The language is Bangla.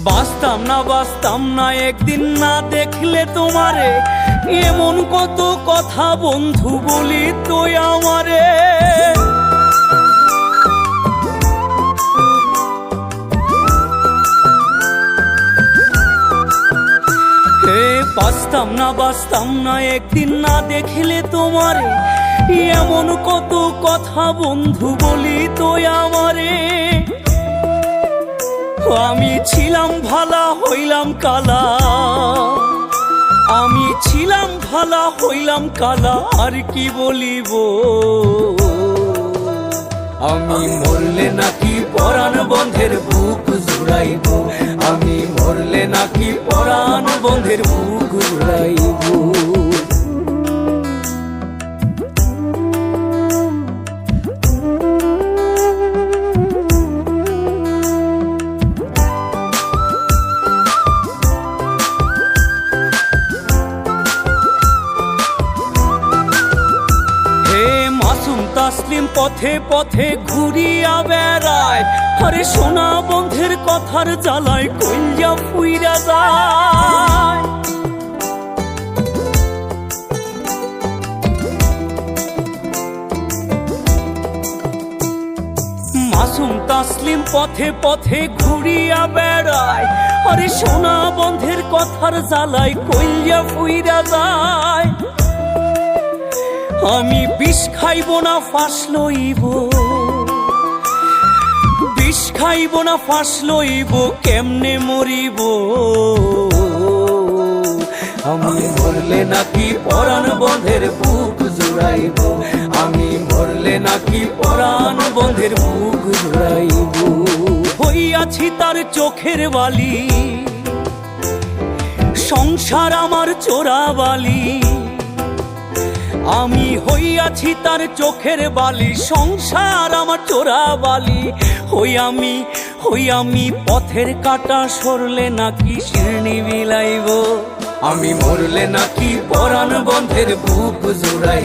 বাঁচতাম না একদিন না দেখলে তোমারে, এমন কত কথা বন্ধু বলি তুই আমারে। বাঁচতাম না একদিন না দেখলে তোমারে, এমন কত কথা বন্ধু বলি তুই আমারে। আমি ছিলাম ভালা হইলাম কালা, আমি ছিলাম ভালা হইলাম কালা, আর কি বলিব। আমি মরলে নাকি পরাণ বন্ধের বুক জুড়াইব, আমি মরলে নাকি পরাণ বন্ধের বুক জুড়াইব। তাসলিম পথে পথে ঘুরিয়া বেড়ায়, আরে সোনা বন্ধের কথার জ্বালায় কইয়া ফুইরা যায়। মাসুম তাসলিম পথে পথে ঘুরিয়া বেড়ায়, আরে সোনা বন্ধের কথার জ্বালায় কইয়া ফুইরা যায়। আমি বিষ খাইব না ফাঁস লইব, বিষ খাইব না ফাঁস লইব, কেমনে মরিব। আমি মরলে নাকি পরাণ বন্ধের বুক জুড়াইব, আমি মরলে নাকি পরাণ বন্ধের বুক জুড়াইব। হইয়াছি তার চোখের বালি, সংসার আমার চোরা বালি। আমি হইয়াছি তার চোখের বালি, সংসার আমার চোরা বালি। হই আমি পথের কাটা, সরলে নাকি শিরনি বিলাইব। আমি মরলে নাকি পরাণ বন্ধের বুক জুড়াই।